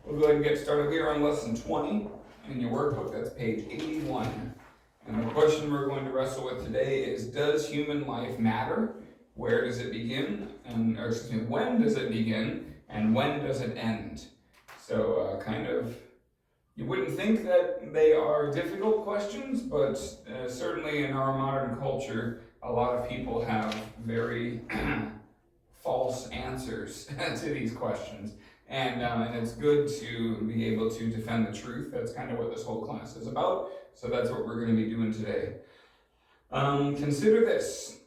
We'll go ahead and get started here on lesson 20 in your workbook. That's page 81. And the question we're going to wrestle with today is, does human life matter? Where does it begin? When does it begin? And when does it end? So you wouldn't think that they are difficult questions, but certainly in our modern culture, a lot of people have very false answers to these questions. And it's good to be able to defend the truth. That's kind of what this whole class is about. So that's what we're going to be doing today. Consider this.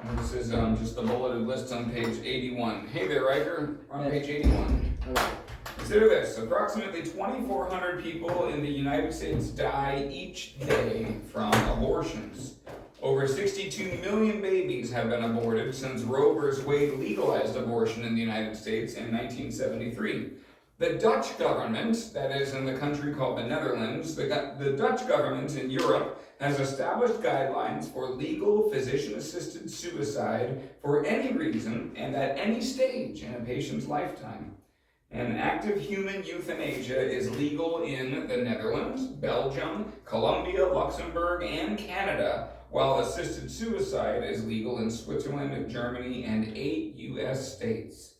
And this is just the bulleted list on page 81. Hey there, Riker. We're on page 81. Hello. Consider this. Approximately 2,400 people in the United States die each day from abortions. Over 62 million babies have been aborted since Roe v. Wade legalized abortion in the United States in 1973. The Dutch government, that is in the country called the Netherlands, the Dutch government in Europe has established guidelines for legal physician-assisted suicide for any reason and at any stage in a patient's lifetime. And active human euthanasia is legal in the Netherlands, Belgium, Colombia, Luxembourg, and Canada, while assisted suicide is legal in Switzerland, Germany, and 8 U.S. states.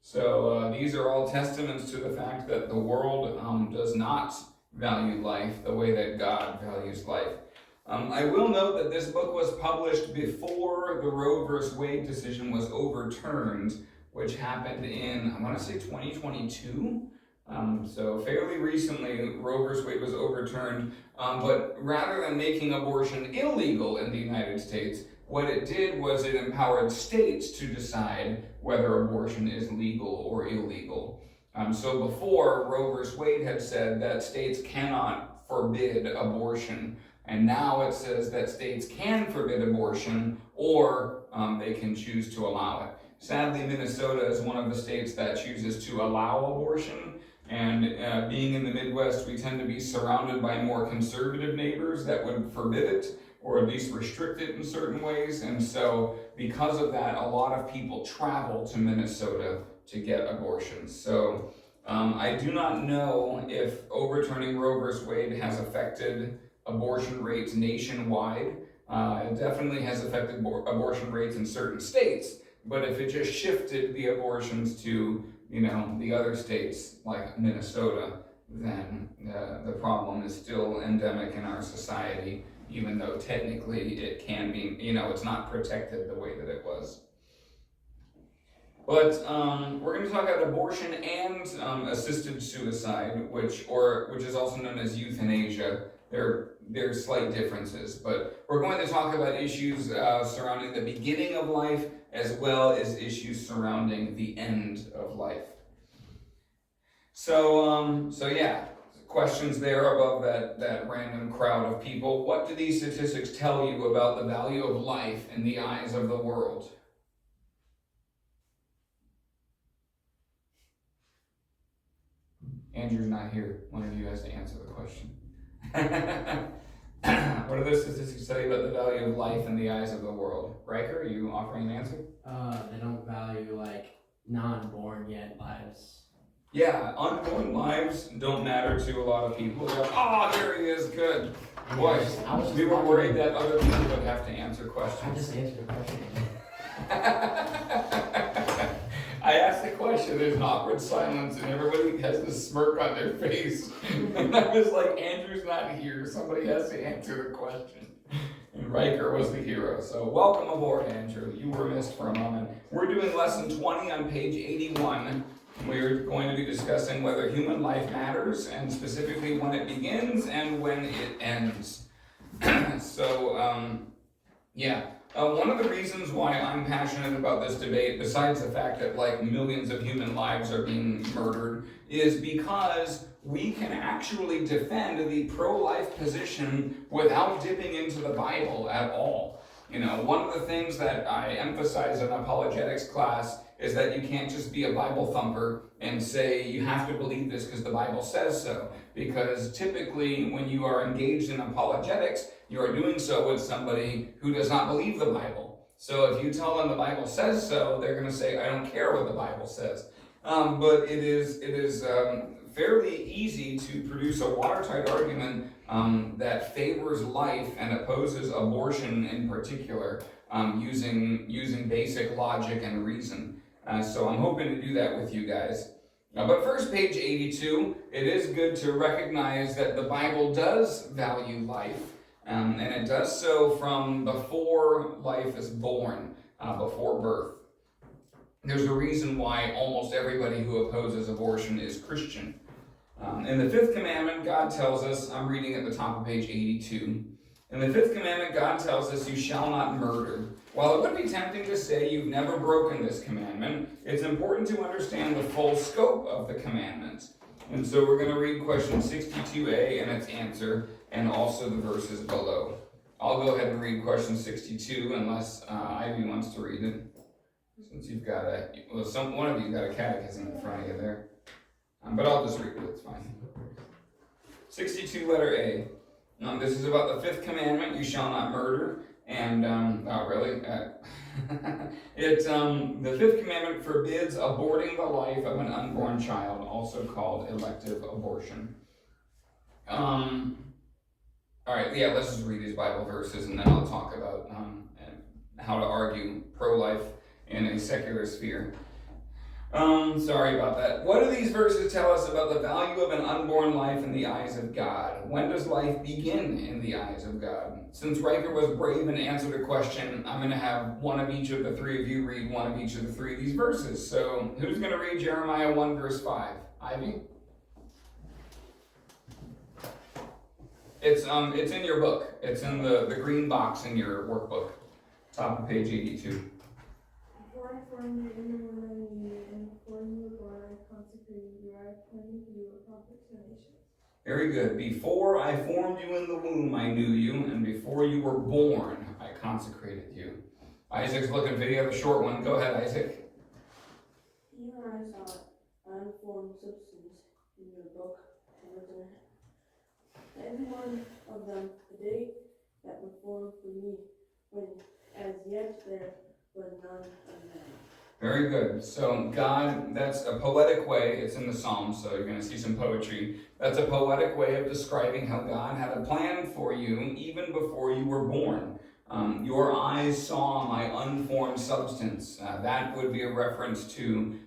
So these are all testaments to the fact that the world does not value life the way that God values life. I will note that this book was published before the Roe v. Wade decision was overturned, which happened in, I want to say 2022. So fairly recently, Roe v. Wade was overturned, but rather than making abortion illegal in the United States, what it did was it empowered states to decide whether abortion is legal or illegal. So before, Roe v. Wade had said that states cannot forbid abortion, and now it says that states can forbid abortion, or they can choose to allow it. Sadly, Minnesota is one of the states that chooses to allow abortion, and being in the Midwest, we tend to be surrounded by more conservative neighbors that would forbid it, or at least restrict it in certain ways, and so because of that, a lot of people travel to Minnesota to get abortions. So I do not know if overturning Roe v. Wade has affected abortion rates nationwide. It definitely has affected abortion rates in certain states, but if it just shifted the abortions to, the other states like Minnesota, then the problem is still endemic in our society, even though technically it can be, it's not protected the way that it was. But we're going to talk about abortion and assisted suicide, which is also known as euthanasia. There's slight differences, but we're going to talk about issues surrounding the beginning of life as well as issues surrounding the end of life. So yeah, questions there above that random crowd of people. What do these statistics tell you about the value of life in the eyes of the world? Andrew's not here. One of you has to answer the question. What do those statistics tell you about the value of life in the eyes of the world? Riker, are you offering an answer? They don't value non-born yet lives. Yeah, unborn lives don't matter to a lot of people. They're like, oh, here he is, good. Boy, we were worried that other people would have to answer questions. I just answered the question. I asked the question, there's an awkward silence, and everybody has this smirk on their face. And I was like, Andrew's not here, somebody has to answer the question. And Riker was the hero. So welcome aboard, Andrew. You were missed for a moment. We're doing lesson 20 on page 81. We're going to be discussing whether human life matters, and specifically when it begins and when it ends. One of the reasons why I'm passionate about this debate, besides the fact that millions of human lives are being murdered, is because we can actually defend the pro-life position without dipping into the Bible at all. One of the things that I emphasize in apologetics class is that you can't just be a Bible thumper and say you have to believe this because the Bible says so. Because typically when you are engaged in apologetics, you are doing so with somebody who does not believe the Bible. So if you tell them the Bible says so, they're going to say, I don't care what the Bible says. but it is fairly easy to produce a watertight argument that favors life and opposes abortion in particular, using basic logic and reason. So I'm hoping to do that with you guys. But first, page 82, it is good to recognize that the Bible does value life, and it does so from before life is born, before birth. There's a reason why almost everybody who opposes abortion is Christian. In the fifth commandment, God tells us, I'm reading at the top of page 82, in the fifth commandment, God tells us, you shall not murder. While it would be tempting to say you've never broken this commandment, it's important to understand the full scope of the commandment. And so we're going to read question 62a and its answer, and also the verses below. I'll go ahead and read question 62 unless Ivy wants to read it. Since you've got one of you got a catechism in front of you there. But I'll just read it, it's fine. 62, letter A. This is about the fifth commandment, you shall not murder. And, oh really? The fifth commandment forbids aborting the life of an unborn child, also called elective abortion. Alright, yeah, let's just read these Bible verses and then I'll talk about how to argue pro-life in a secular sphere. Sorry about that. What do these verses tell us about the value of an unborn life in the eyes of God? When does life begin in the eyes of God? Since Riker was brave and answered a question, I'm going to have one of each of the three of you read one of each of the three of these verses. So, who's going to read Jeremiah 1 verse 5? Ivy? It's in your book. It's in the green box in your workbook. Top of page 82. Before I formed you in the womb I knew you, and before you were born I consecrated you, I appointed you a prophet to the nations. Very good. Before I formed you in the womb I knew you, and before you were born I consecrated you. Isaac's looking for the other short one. Go ahead, Isaac. Even I saw unformed substance in your book, and written every one of them the day that were formed for me, when as yet there was none of them. Very good. So God, that's a poetic way, it's in the Psalms, so you're going to see some poetry. That's a poetic way of describing how God had a plan for you even before you were born. Your eyes saw my unformed substance. That would be a reference to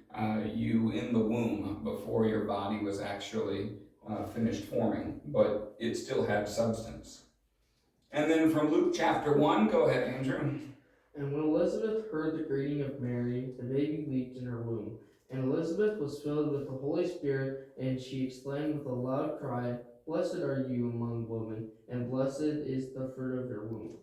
you in the womb before your body was actually finished forming, but it still had substance. And then from Luke chapter 1, go ahead, Andrew. And when Elizabeth heard the greeting of Mary, the baby leaped in her womb. And Elizabeth was filled with the Holy Spirit, and she exclaimed with a loud cry, Blessed are you among women, and blessed is the fruit of your womb.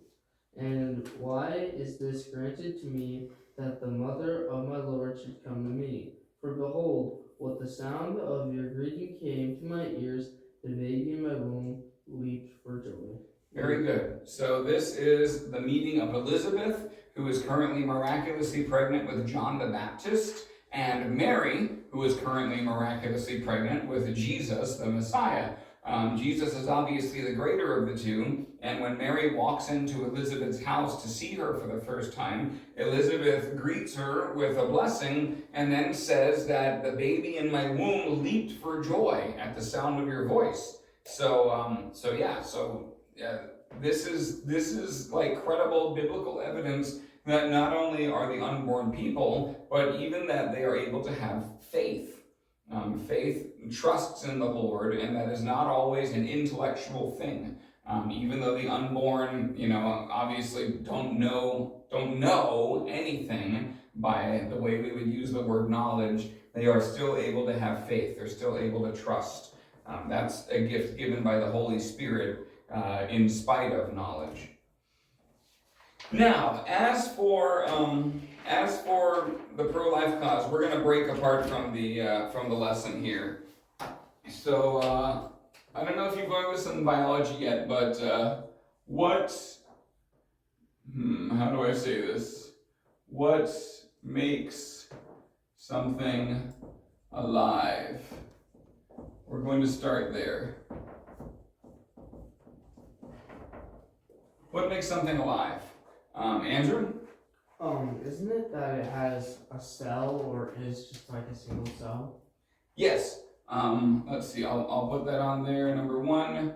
And why is this granted to me, that the mother of my Lord should come to me? For behold, with the sound of your greeting came to my ears, the baby in my womb leaped for joy. Very good. So this is the meeting of Elizabeth, who is currently miraculously pregnant with John the Baptist, and Mary, who is currently miraculously pregnant with Jesus, the Messiah. Jesus is obviously the greater of the two, and when Mary walks into Elizabeth's house to see her for the first time, Elizabeth greets her with a blessing and then says that the baby in my womb leaped for joy at the sound of your voice. This is like credible biblical evidence that not only are the unborn people, but even that they are able to have faith. Faith trusts in the Lord, and that is not always an intellectual thing. Even though the unborn, obviously don't know anything by the way we would use the word knowledge, they are still able to have faith. They're still able to trust. That's a gift given by the Holy Spirit in spite of knowledge. Now, as for the pro-life cause, we're going to break apart from the lesson here. So I don't know if you've learned this in biology yet, but how do I say this? What makes something alive? We're going to start there. What makes something alive? Andrew? Isn't it that it has a cell or is just like a single cell? Yes. Let's see. I'll put that on there. Number one.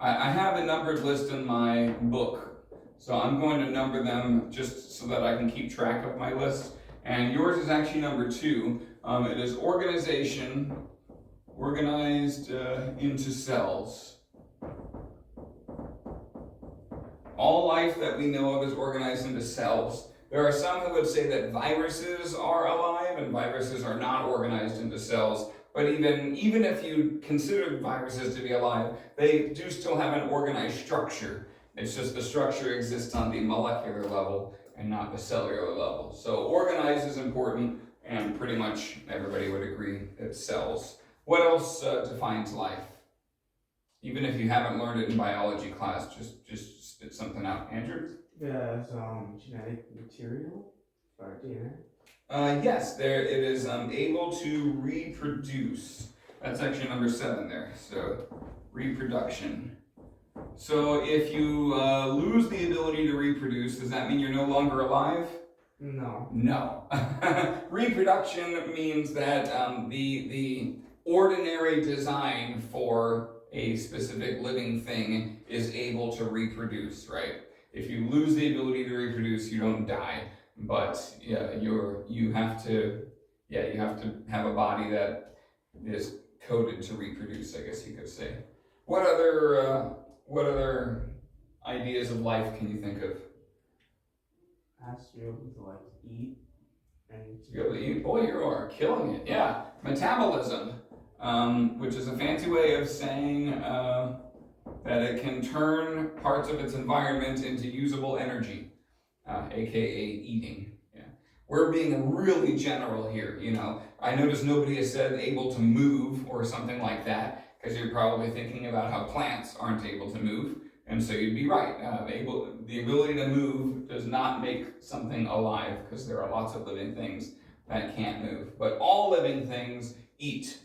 I have a numbered list in my book, so I'm going to number them just so that I can keep track of my list. And yours is actually number two. It is organization, organized into cells. All life that we know of is organized into cells. There are some who would say that viruses are alive and viruses are not organized into cells. But even if you consider viruses to be alive, they do still have an organized structure. It's just the structure exists on the molecular level and not the cellular level. So organized is important, and pretty much everybody would agree it's cells. What else defines life? Even if you haven't learned it in biology class, just spit something out. Andrew? There's genetic material or DNA. Yes, there it is able to reproduce. That's actually number 7 there. So reproduction. So if you lose the ability to reproduce, does that mean you're no longer alive? No. No. Reproduction means that the ordinary design for a specific living thing is able to reproduce, right? If you lose the ability to reproduce, you don't die, but yeah, you have to have a body that is coded to reproduce, I guess you could say. What other ideas of life can you think of? Has to be able to like eat and To be able to eat? Boy, you are killing it. Yeah, metabolism, which is a fancy way of saying that it can turn parts of its environment into usable energy, aka eating. Yeah. We're being really general here, you know. I notice nobody has said able to move or something like that, because you're probably thinking about how plants aren't able to move, and so you'd be right. The ability to move does not make something alive, because there are lots of living things that can't move. But all living things eat,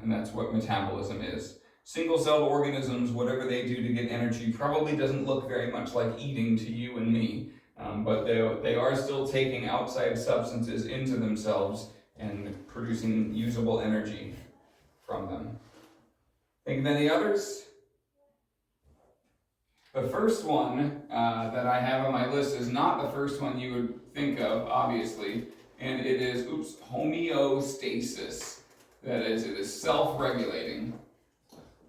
and that's what metabolism is. Single-celled organisms, whatever they do to get energy, probably doesn't look very much like eating to you and me, but they are still taking outside substances into themselves and producing usable energy from them. Think of any others? The first one that I have on my list is not the first one you would think of, obviously, and it is, homeostasis. That is, it is self-regulating.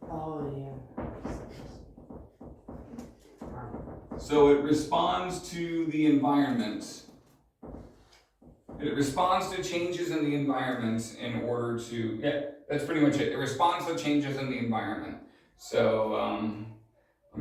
oh yeah. So it responds to the environment. It responds to changes in the environment in order to, yeah, that's pretty much it. It responds to changes in the environment. So I'm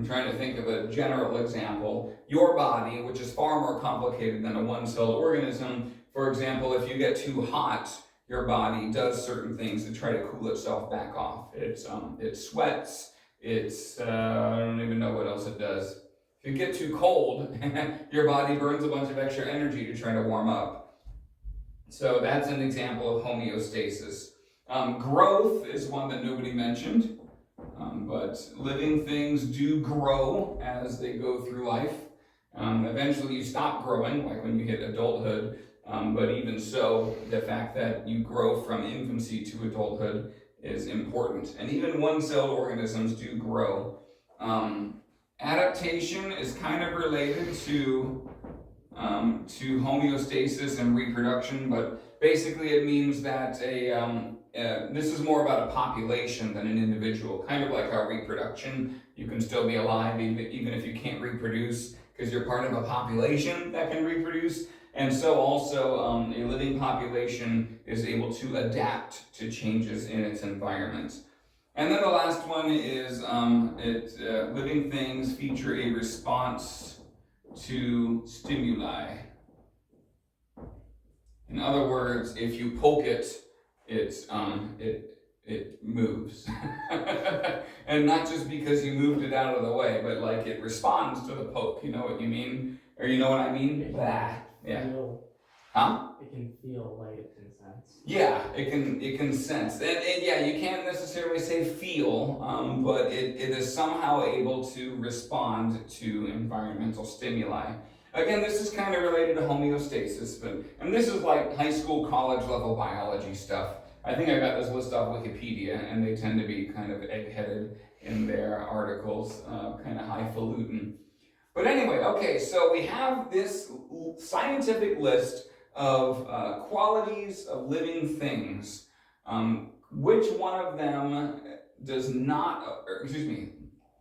trying to think of a general example. Your body, which is far more complicated than a one-celled organism, for example, if you get too hot, your body does certain things to try to cool itself back off. It sweats, I don't even know what else it does. If you get too cold, your body burns a bunch of extra energy to try to warm up. So that's an example of homeostasis. Growth is one that nobody mentioned, but living things do grow as they go through life. Eventually you stop growing, like when you hit adulthood, but even so, the fact that you grow from infancy to adulthood is important. And even one-celled organisms do grow. Adaptation is kind of related to homeostasis and reproduction, but basically it means that this is more about a population than an individual, kind of like our reproduction. You can still be alive even if you can't reproduce, because you're part of a population that can reproduce. And so also a living population is able to adapt to changes in its environment. And then the last one is living things feature a response to stimuli. In other words, if you poke it, it moves. And not just because you moved it out of the way, but like it responds to the poke. You know what you mean? Or you know what I mean? Yeah. Huh? It can feel like it can sense. Yeah, it can sense. And yeah, you can't necessarily say feel, but it is somehow able to respond to environmental stimuli. Again, this is kind of related to homeostasis, and this is like high school, college level biology stuff. I think I got this list off Wikipedia, and they tend to be kind of egg-headed in their articles, kind of highfalutin. But anyway, okay, so we have this scientific list of qualities of living things. Which one of them does not,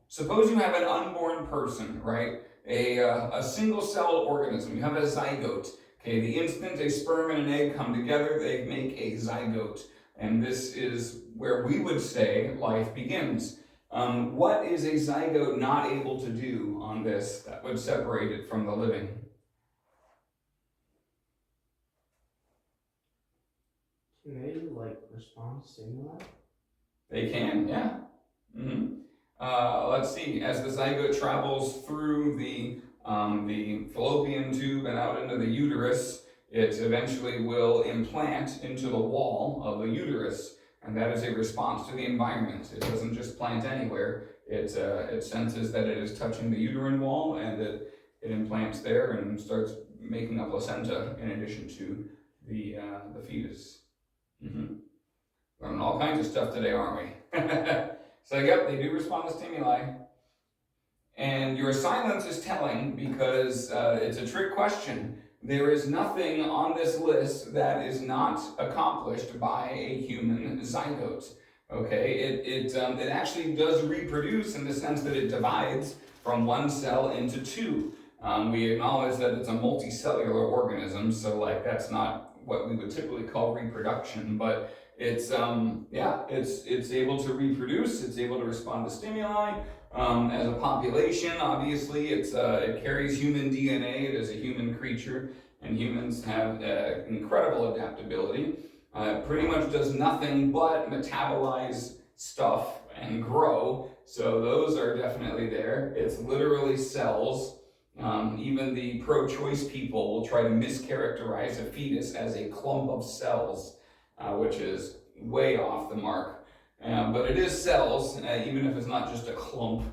suppose you have an unborn person, right? A single-celled organism. You have a zygote. Okay, the instant a sperm and an egg come together, they make a zygote. And this is where we would say life begins. What is a zygote not able to do on this that would separate it from the living? Can they respond to stimuli? They can, yeah. Let's see. As the zygote travels through the fallopian tube and out into the uterus, it eventually will implant into the wall of the uterus, and that is a response to the environment. It doesn't just plant anywhere. It senses that it is touching the uterine wall, and it implants there and starts making a placenta in addition to the fetus. Learning all kinds of stuff today, aren't we? So yep, they do respond to stimuli. And your silence is telling because it's a trick question. There is nothing on this list that is not accomplished by a human zygote. Okay, it actually does reproduce in the sense that it divides from one cell into two. We acknowledge that it's a multicellular organism, so that's not what we would typically call reproduction, but it's able to reproduce, it's able to respond to stimuli. As a population, obviously, it carries human DNA. It is a human creature, and humans have incredible adaptability. Pretty much does nothing but metabolize stuff and grow, so those are definitely there. It's literally cells. Even the pro-choice people will try to mischaracterize a fetus as a clump of cells, which is way off the mark. But it is cells, even if it's not just a clump.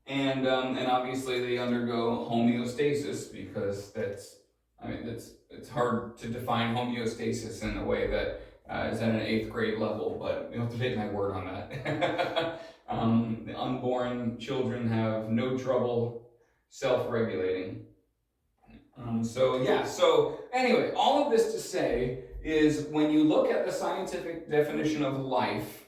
And obviously they undergo homeostasis because it's hard to define homeostasis in a way that is at an 8th grade level, but you have to take my word on that. The unborn children have no trouble self-regulating. So anyway, all of this to say is when you look at the scientific definition of life,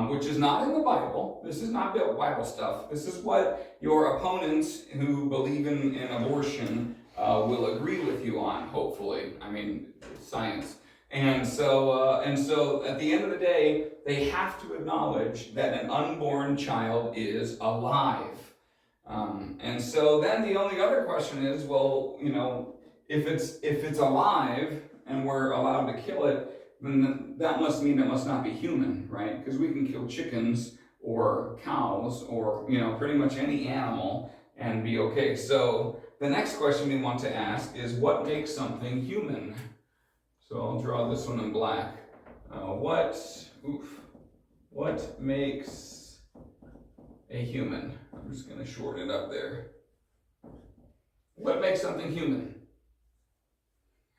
which is not in the Bible, this is not Bible stuff, this is what your opponents who believe in abortion will agree with you on, hopefully. I mean, science. And so at the end of the day, they have to acknowledge that an unborn child is alive. And so then the only other question is, well, if it's alive and we're allowed to kill it, then that must mean it must not be human, right? Because we can kill chickens or cows or, pretty much any animal and be okay. So the next question we want to ask is, what makes something human? So I'll draw this one in black. What makes a human? I'm just going to shorten it up there. What makes something human?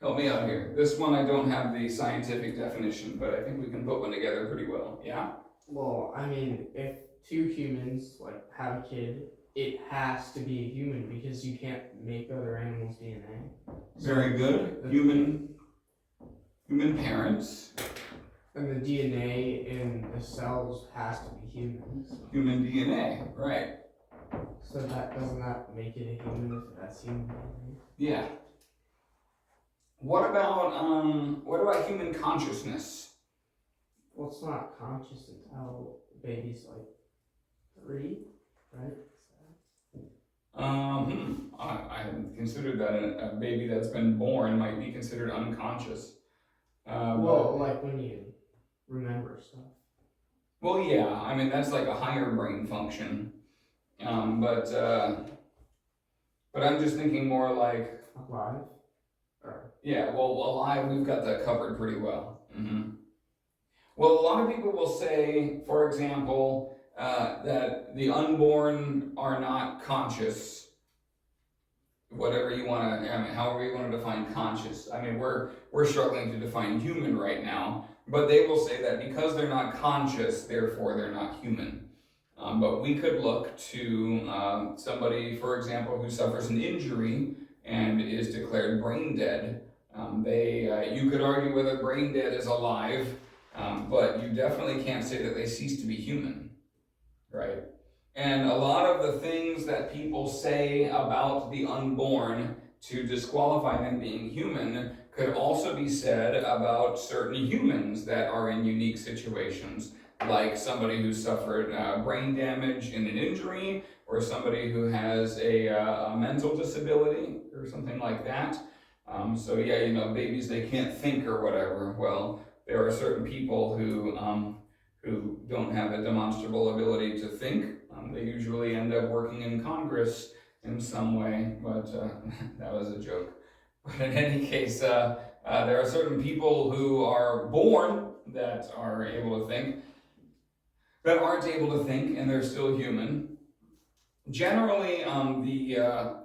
Help me out here. This one I don't have the scientific definition, but I think we can put one together pretty well. Yeah? Well, I mean, if two humans have a kid, it has to be a human because you can't make other animals' DNA. Very good. Human parents. And the DNA in the cells has to be human. So. Human DNA, right. So doesn't that make it a human if that's human DNA? Yeah. What about human consciousness? Well, it's not conscious until the baby's 3, right? I hadn't considered that a baby that's been born might be considered unconscious. When you remember stuff. Well, yeah, I mean that's like a higher brain function, but I'm just thinking more like alive. Yeah, well, alive, we've got that covered pretty well. Well, a lot of people will say, for example, that the unborn are not conscious. whatever you want to, I mean, however you want to define conscious. I mean, we're struggling to define human right now, but they will say that because they're not conscious, therefore they're not human. But we could look to somebody, for example, who suffers an injury and is declared brain dead. You could argue whether brain dead is alive, but you definitely can't say that they cease to be human, right? And a lot of the things that people say about the unborn to disqualify them being human could also be said about certain humans that are in unique situations, like somebody who suffered brain damage in an injury, or somebody who has a mental disability or something like that. So yeah, you know, babies, they can't think or whatever. Well, there are certain people who don't have a demonstrable ability to think. They usually end up working in Congress in some way, but that was a joke. But in any case, there are certain people who are born that are able to think, that aren't able to think, and they're still human. Generally,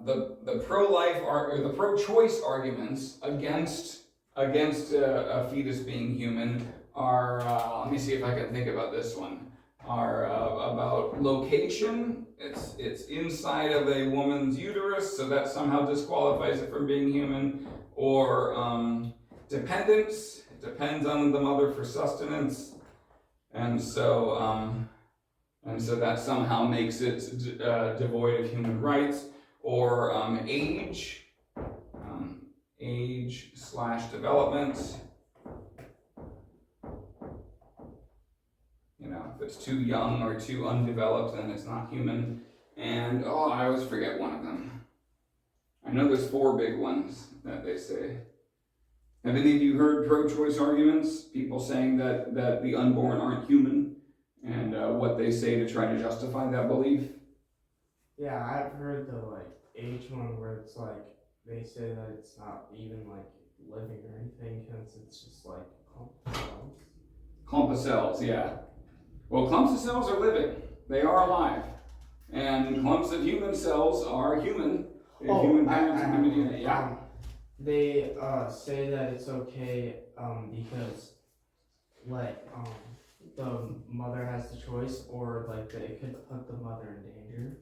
the pro-life or the pro-choice arguments against a fetus being human are, let me see if I can think about this one, are about location. It's inside of a woman's uterus, so that somehow disqualifies it from being human, or dependence. It depends on the mother for sustenance, and so that somehow makes it devoid of human rights, or age/development. You know, if it's too young or too undeveloped, then it's not human. And, I always forget one of them. I know there's 4 big ones that they say. Have any of you heard pro-choice arguments? People saying that the unborn aren't human, and what they say to try to justify that belief? Yeah, I've heard the age one where it's they say that it's not even living or anything because it's just clump of cells. Clump of cells, yeah. Well, clumps of cells are living. They are alive. And clumps of human cells are human. They have human parents and human DNA. Yeah. They say that it's okay because the mother has the choice, or they could put the mother in danger,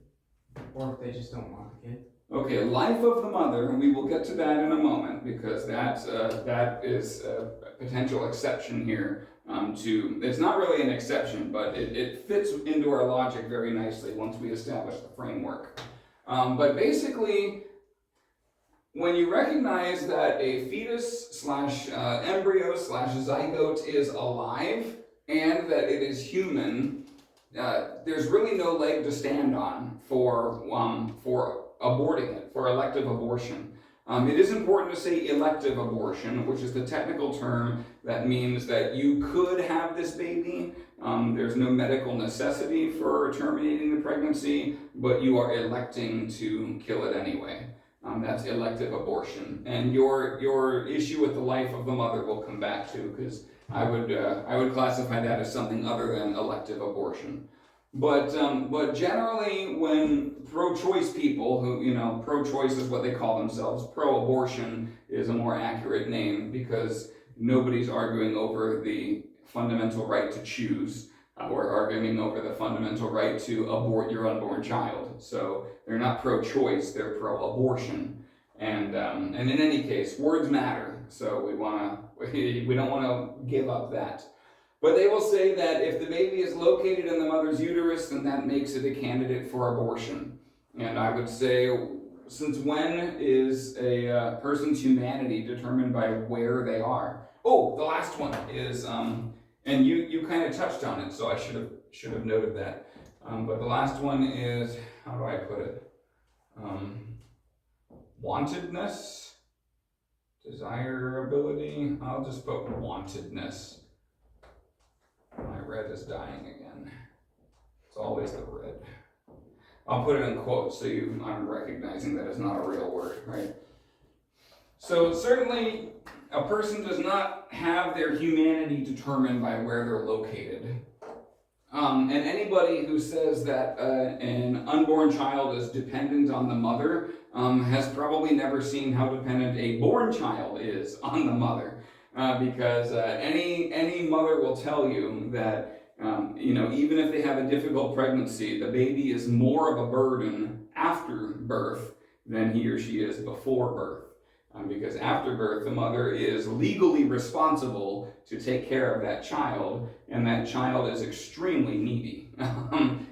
or if they just don't want the kid. Okay, life of the mother, and we will get to that in a moment, because that is a potential exception here. It's not really an exception, but it fits into our logic very nicely once we establish the framework. But basically, when you recognize that a fetus /embryo /zygote is alive and that it is human, there's really no leg to stand on for aborting it, for elective abortion. It is important to say elective abortion, which is the technical term that means that you could have this baby. There's no medical necessity for terminating the pregnancy, but you are electing to kill it anyway. That's elective abortion. And your issue with the life of the mother will come back to, because I would classify that as something other than elective abortion. But generally, when pro-choice people, who, pro-choice is what they call themselves, pro-abortion is a more accurate name, because nobody's arguing over the fundamental right to choose. We're arguing over the fundamental right to abort your unborn child. So they're not pro-choice, they're pro-abortion. And in any case, words matter. So we don't want to give up that. But they will say that if the baby is located in the mother's uterus, then that makes it a candidate for abortion. And I would say, since when is a person's humanity determined by where they are? Oh, the last one is, and you kind of touched on it, so I should have noted that. But the last one is, how do I put it? Wantedness, desirability. I'll just put wantedness. My red is dying again. It's always the red. I'll put it in quotes so I'm recognizing that it's not a real word, right? So certainly a person does not have their humanity determined by where they're located. And anybody who says that an unborn child is dependent on the mother, has probably never seen how dependent a born child is on the mother. Because any mother will tell you that, even if they have a difficult pregnancy, the baby is more of a burden after birth than he or she is before birth. Because after birth, the mother is legally responsible to take care of that child, and that child is extremely needy.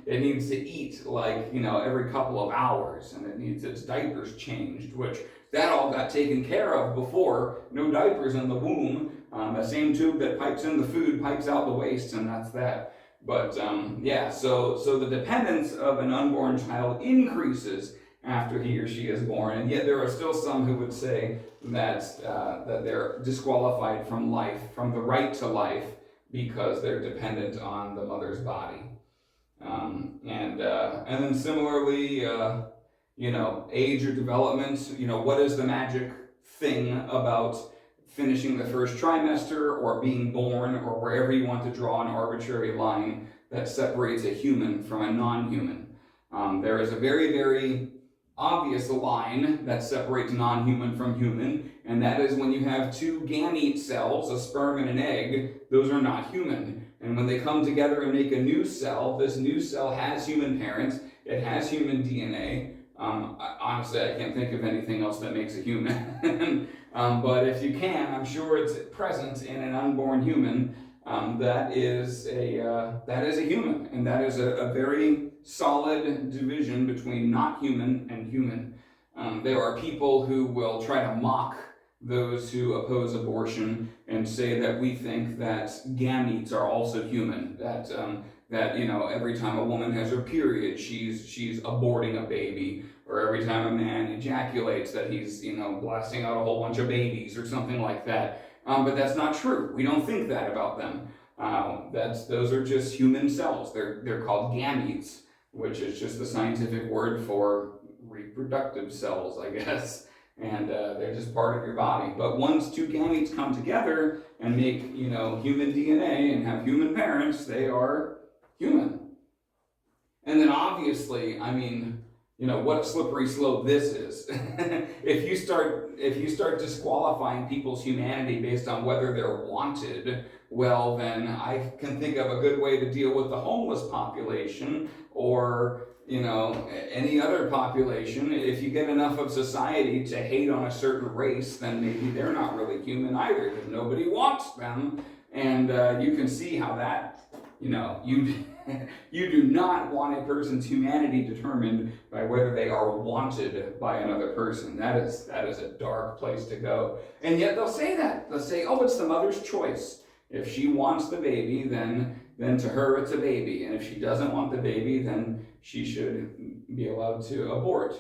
It needs to eat every couple of hours, and it needs its diapers changed, which that all got taken care of before. No diapers in the womb. The same tube that pipes in the food pipes out the waste, and that's that. But so the dependence of an unborn child increases after he or she is born, and yet there are still some who would say that they're disqualified from life, from the right to life, because they're dependent on the mother's body. And then similarly, age or development. What is the magic thing about finishing the first trimester or being born, or wherever you want to draw an arbitrary line that separates a human from a non-human? There is a very, very obvious line that separates non-human from human, and that is when you have two gamete cells, a sperm and an egg. Those are not human. And when they come together and make a new cell, this new cell has human parents, it has human DNA. Honestly, I can't think of anything else that makes a human. But if you can, I'm sure it's present in an unborn human. That is a human, and that is a very solid division between not human and human. There are people who will try to mock those who oppose abortion and say that we think that gametes are also human, that every time a woman has her period, she's aborting a baby, or every time a man ejaculates that he's blasting out a whole bunch of babies or something like that. But that's not true. We don't think that about them. Those are just human cells. They're called gametes, which is just the scientific word for reproductive cells, I guess. And they're just part of your body. But once two gametes come together and make human DNA and have human parents, they are human. And then obviously, what a slippery slope this is. If you start disqualifying people's humanity based on whether they're wanted, well, then I can think of a good way to deal with the homeless population, or any other population. If you get enough of society to hate on a certain race, then maybe they're not really human either, because nobody wants them. And you can see how that, you do not want a person's humanity determined by whether they are wanted by another person. That is a dark place to go. And yet they'll say that. They'll say, oh, it's the mother's choice. If she wants the baby, then to her it's a baby. And if she doesn't want the baby, then she should be allowed to abort.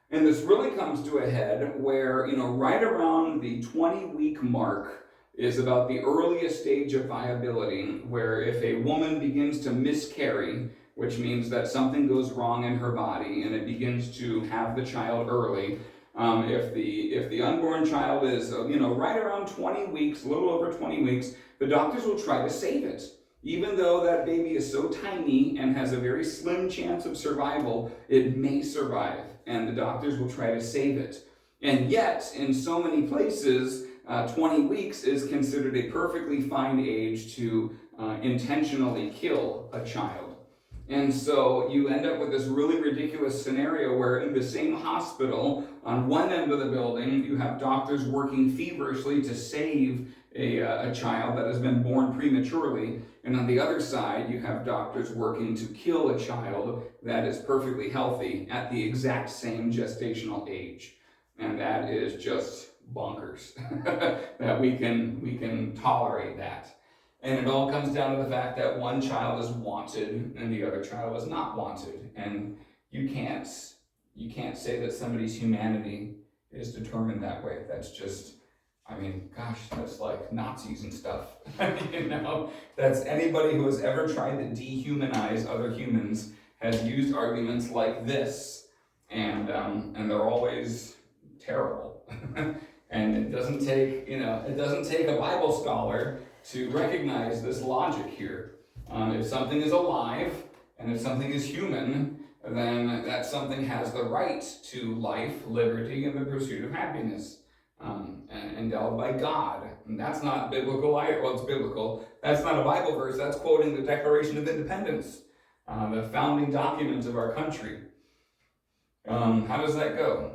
And this really comes to a head where, right around the 20-week mark is about the earliest stage of viability, where if a woman begins to miscarry, which means that something goes wrong in her body and it begins to have the child early, if the unborn child is right around 20 weeks, a little over 20 weeks, the doctors will try to save it. Even though that baby is so tiny and has a very slim chance of survival, it may survive, and the doctors will try to save it. And yet, in so many places, 20 weeks is considered a perfectly fine age to intentionally kill a child. And so you end up with this really ridiculous scenario where in the same hospital, on one end of the building, you have doctors working feverishly to save a child that has been born prematurely, and on the other side, you have doctors working to kill a child that is perfectly healthy at the exact same gestational age. And that is just bonkers that we can tolerate that. And it all comes down to the fact that one child is wanted and the other child is not wanted. And you can't say that somebody's humanity is determined that way. That's just, that's like Nazis and stuff. That's anybody who has ever tried to dehumanize other humans has used arguments like this, and they're always terrible. And it doesn't take a Bible scholar to recognize this logic here. If something is alive and if something is human, then that something has the right to life, liberty, and the pursuit of happiness, endowed by God. And that's not biblical either. Well, it's biblical. That's not a Bible verse. That's quoting the Declaration of Independence, the founding document of our country. How does that go?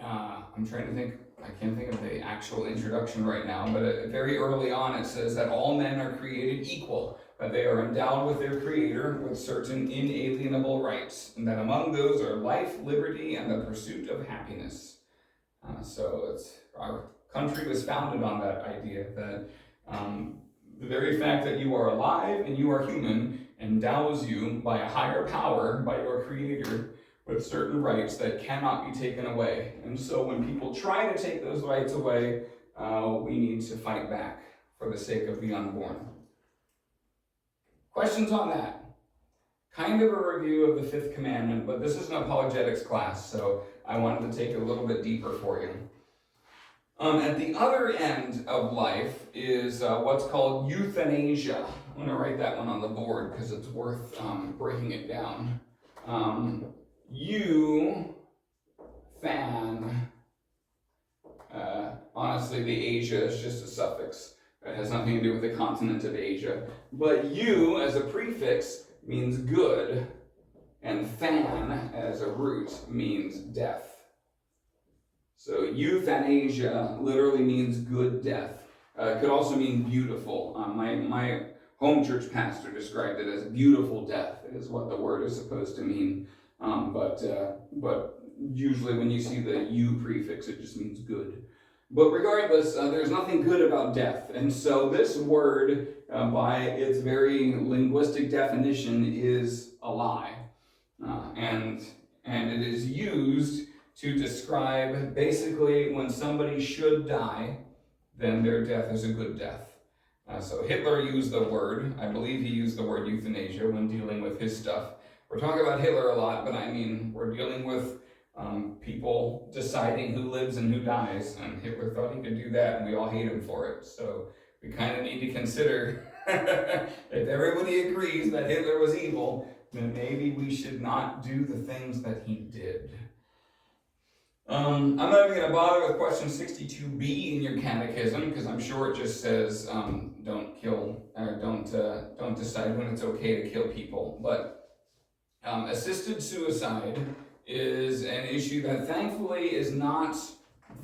I'm trying to think. I can't think of the actual introduction right now, but very early on it says that all men are created equal, that they are endowed with their Creator with certain inalienable rights, and that among those are life, liberty, and the pursuit of happiness. So our country was founded on that idea that the very fact that you are alive and you are human endows you by a higher power, by your Creator, with certain rights that cannot be taken away. And so when people try to take those rights away, we need to fight back for the sake of the unborn. Questions on that? Kind of a review of the fifth commandment, but this is an apologetics class, so I wanted to take it a little bit deeper for you. At the other end of life is what's called euthanasia. I'm going to write that one on the board because it's worth breaking it down. Honestly, the Asia is just a suffix. It has nothing to do with the continent of Asia. But eu as a prefix means good, and than as a root means death. So euthanasia literally means good death. It could also mean beautiful. My home church pastor described it as beautiful death is what the word is supposed to mean. But usually when you see the eu prefix, it just means good. But regardless, there's nothing good about death. And so this word, by its very linguistic definition, is a lie. And it is used to describe basically when somebody should die, then their death is a good death. So Hitler used the word, I believe he used the word euthanasia when dealing with his stuff. We're talking about Hitler a lot, but I mean, we're dealing with people deciding who lives and who dies, and Hitler thought he could do that, and we all hate him for it. So we kind of need to consider, if everybody agrees that Hitler was evil, then maybe we should not do the things that he did. I'm not even going to bother with question 62b in your catechism, because I'm sure it just says don't kill, or don't decide when it's okay to kill people. But assisted suicide is an issue that thankfully is not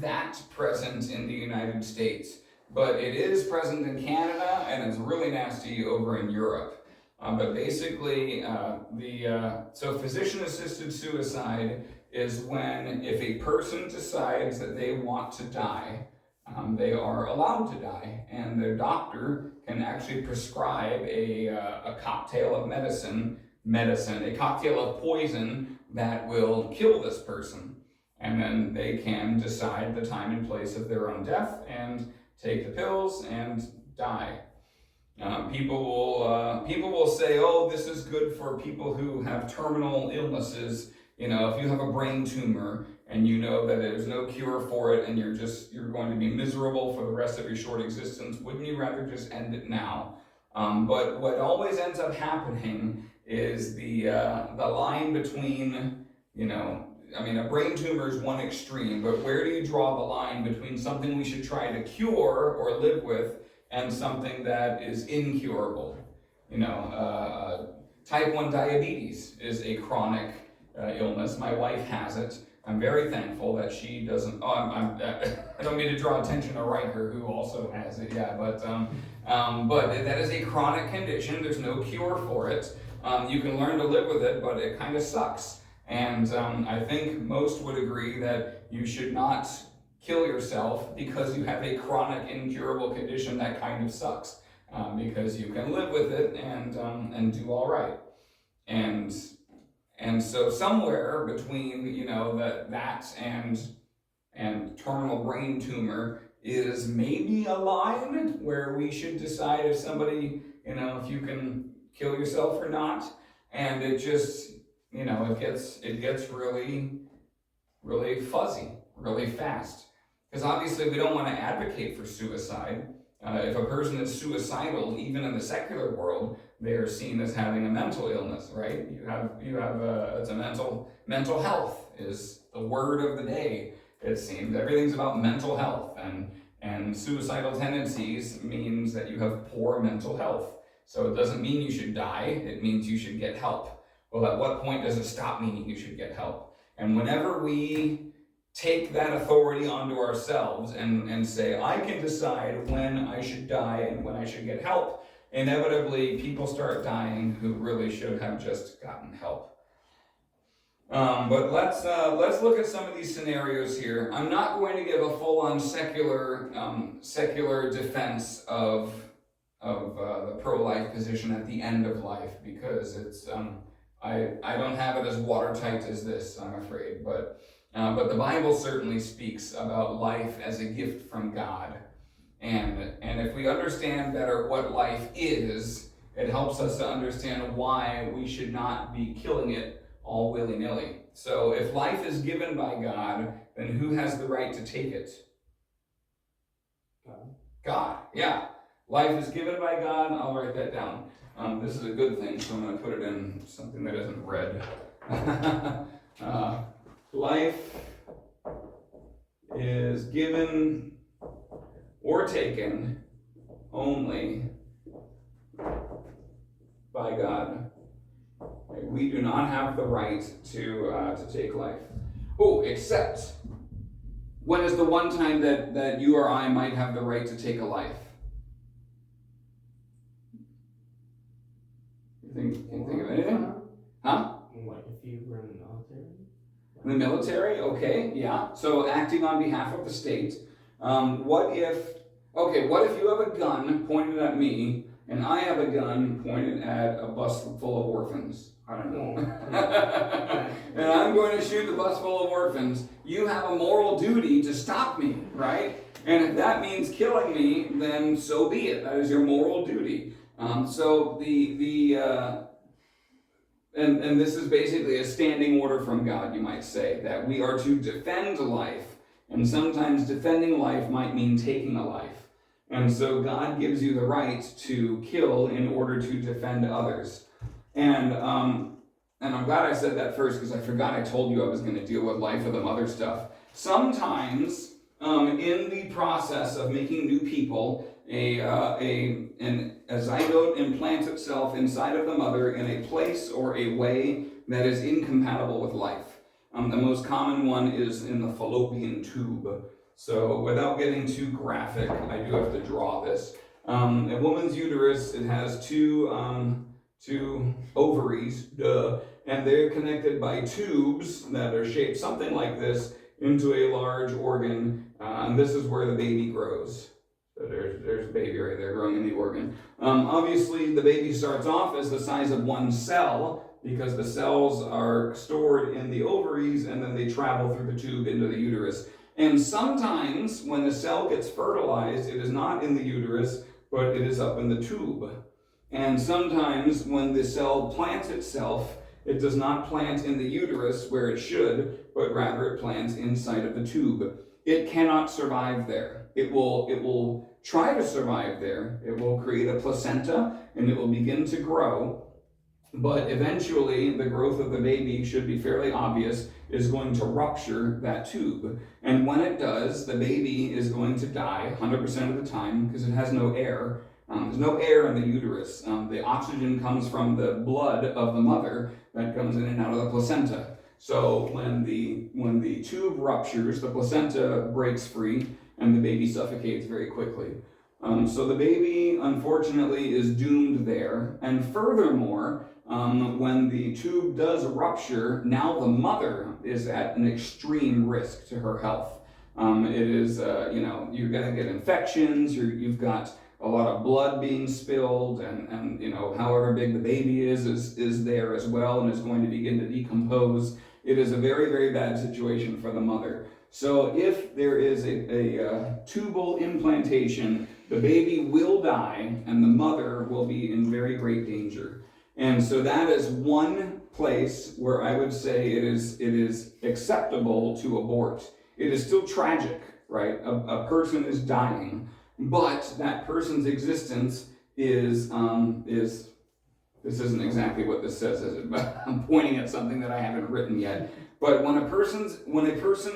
that present in the United States, but it is present in Canada, and it's really nasty over in Europe. But basically, so physician-assisted suicide is when if a person decides that they want to die, they are allowed to die, and their doctor can actually prescribe a cocktail of medicine, a cocktail of poison that will kill this person. And then they can decide the time and place of their own death and take the pills and die. People will say, oh, this is good for people who have terminal illnesses. You know, if you have a brain tumor and you know that there's no cure for it and you're going to be miserable for the rest of your short existence, wouldn't you rather just end it now? But what always ends up happening is the line between, a brain tumor is one extreme, but where do you draw the line between something we should try to cure or live with and something that is incurable? Type 1 diabetes is a chronic illness. My wife has it. I'm very thankful that she doesn't. I don't mean to draw attention to Riker, who also has it. Yeah, but that is a chronic condition. There's no cure for it. You can learn to live with it, but it kind of sucks. And I think most would agree that you should not kill yourself because you have a chronic, incurable condition that kind of sucks. Because you can live with it and do all right. And so somewhere between that and terminal brain tumor is maybe a line where we should decide if somebody, if you can kill yourself or not. And it just, it gets really, really fuzzy, really fast. Because obviously we don't want to advocate for suicide. If a person is suicidal, even in the secular world, they are seen as having a mental illness, right? It's a mental health is the word of the day. It seems everything's about mental health, and suicidal tendencies means that you have poor mental health. So it doesn't mean you should die, it means you should get help. Well, at what point does it stop meaning you should get help? And whenever we take that authority onto ourselves and say, I can decide when I should die and when I should get help, inevitably people start dying who really should have just gotten help. But let's look at some of these scenarios here. I'm not going to give a full-on secular defense of the pro-life position at the end of life, because it's I don't have it as watertight as this, I'm afraid. But the Bible certainly speaks about life as a gift from God, and if we understand better what life is, it helps us to understand why we should not be killing it all willy-nilly. So if life is given by God, then who has the right to take it? God, yeah. Life is given by God. I'll write that down. This is a good thing, so I'm going to put it in something that isn't red. Life is given or taken only by God. We do not have the right to take life. Oh, except when is the one time that you or I might have the right to take a life? Can you think of anything? Huh? Like if you were in the military? In the military? Okay, yeah. So acting on behalf of the state. What if you have a gun pointed at me and I have a gun pointed at a bus full of orphans? I don't know. And I'm going to shoot the bus full of orphans. You have a moral duty to stop me, right? And if that means killing me, then so be it. That is your moral duty. And this is basically a standing order from God, you might say, that we are to defend life, and sometimes defending life might mean taking a life. And so God gives you the right to kill in order to defend others. And I'm glad I said that first, because I forgot I told you I was going to deal with life of the mother stuff. Sometimes in the process of making new people, a zygote implants itself inside of the mother in a place or a way that is incompatible with life. The most common one is in the fallopian tube. So without getting too graphic, I do have to draw this. A woman's uterus, it has two ovaries, and they're connected by tubes that are shaped something like this into a large organ, and this is where the baby grows. So there's a baby right there growing in the organ. Obviously, the baby starts off as the size of one cell, because the cells are stored in the ovaries, and then they travel through the tube into the uterus. And sometimes, when the cell gets fertilized, it is not in the uterus, but it is up in the tube. And sometimes, when the cell plants itself, it does not plant in the uterus where it should, but rather it plants inside of the tube. It cannot survive there. It will try to survive there. It will create a placenta, and it will begin to grow. But eventually, the growth of the baby should be fairly obvious, is going to rupture that tube. And when it does, the baby is going to die 100% of the time, because it has no air. There's no air in the uterus. The oxygen comes from the blood of the mother that comes in and out of the placenta. So when the tube ruptures, the placenta breaks free, and the baby suffocates very quickly. So the baby, unfortunately, is doomed there. And furthermore, when the tube does rupture, now the mother is at an extreme risk to her health. It is, you're going to get infections, you've got a lot of blood being spilled, and however big the baby is there as well, and is going to begin to decompose. It is a very, very bad situation for the mother. So if there is a tubal implantation, the baby will die, and the mother will be in very great danger. And so that is one place where I would say it is acceptable to abort. It is still tragic, right? A person is dying, but that person's existence is this isn't exactly what this says, is it? But I'm pointing at something that I haven't written yet. But when a person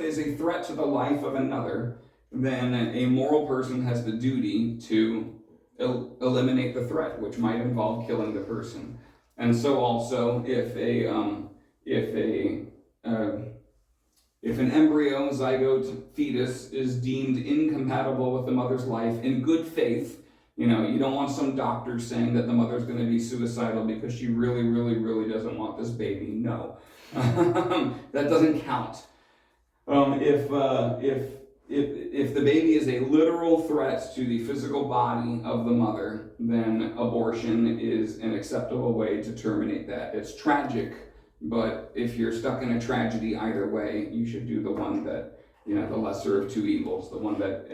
is a threat to the life of another, then a moral person has the duty to eliminate the threat, which might involve killing the person. And so also, if an embryo, zygote, fetus is deemed incompatible with the mother's life in good faith, you don't want some doctor saying that the mother's going to be suicidal because she really, really, really doesn't want this baby. No, that doesn't count. If the baby is a literal threat to the physical body of the mother, then abortion is an acceptable way to terminate that. It's tragic, but if you're stuck in a tragedy either way, you should do the one that, the lesser of two evils, the one that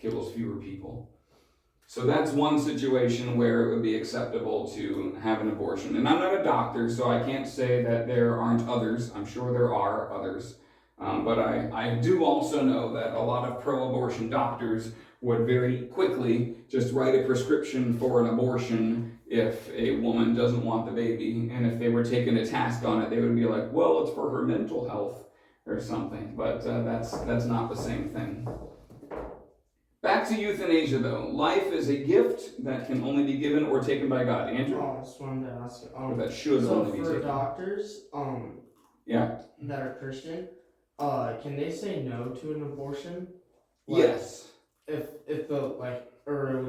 kills fewer people. So that's one situation where it would be acceptable to have an abortion. And I'm not a doctor, so I can't say that there aren't others. I'm sure there are others. But I do also know that a lot of pro-abortion doctors would very quickly just write a prescription for an abortion if a woman doesn't want the baby. And if they were taking a task on it, they would be like, well, it's for her mental health or something. But that's not the same thing. Back to euthanasia, though. Life is a gift that can only be given or taken by God. Andrew? I just wanted to ask. Or that should only be taken. So for doctors, that are Christian, can they say no to an abortion? Yes. If the or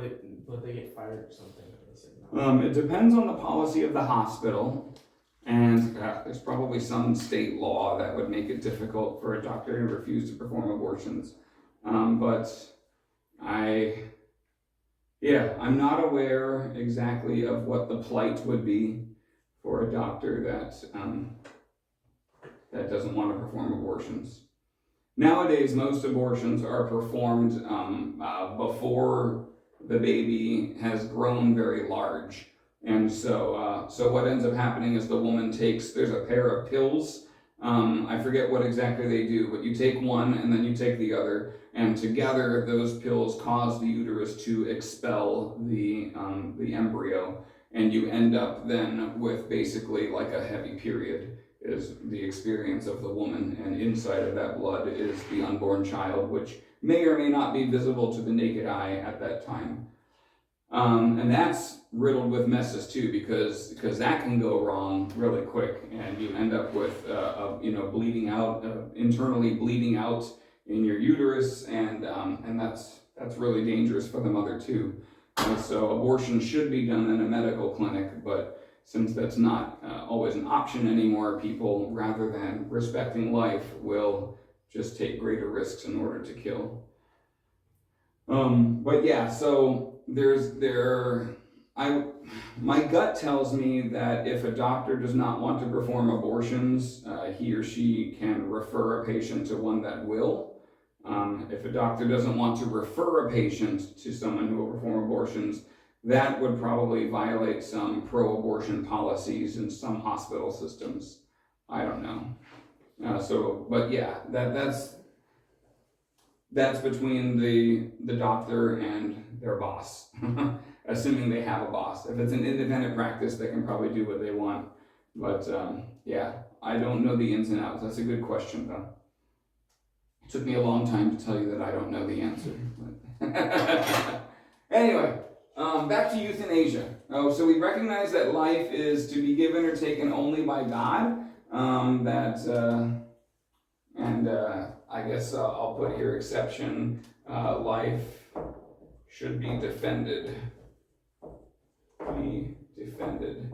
would they get fired or something if they say no? It depends on the policy of the hospital, and there's probably some state law that would make it difficult for a doctor to refuse to perform abortions. But I'm not aware exactly of what the plight would be for a doctor that doesn't want to perform abortions. Nowadays, most abortions are performed before the baby has grown very large. And so what ends up happening is the woman there's a pair of pills. I forget what exactly they do, but you take one and then you take the other, and together those pills cause the uterus to expel the embryo, and you end up then with basically like a heavy period is the experience of the woman, and inside of that blood is the unborn child, which may or may not be visible to the naked eye at that time. And that's riddled with messes too, because that can go wrong really quick, and you end up with bleeding out, internally bleeding out in your uterus, and that's really dangerous for the mother too. And so abortion should be done in a medical clinic, but since that's not always an option anymore, people, rather than respecting life, will just take greater risks in order to kill. So my gut tells me that if a doctor does not want to perform abortions, he or she can refer a patient to one that will. If a doctor doesn't want to refer a patient to someone who will perform abortions, that would probably violate some pro-abortion policies in some hospital systems. I don't know. That's between the doctor and their boss, assuming they have a boss. If it's an independent practice, they can probably do what they want. But I don't know the ins and outs. That's a good question, though. It took me a long time to tell you that I don't know the answer. Anyway, back to euthanasia. So we recognize that life is to be given or taken only by God. I guess I'll put here exception. Life should be defended. Be defended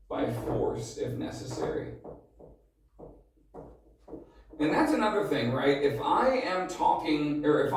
by force if necessary. And that's another thing, right? If I am pointing a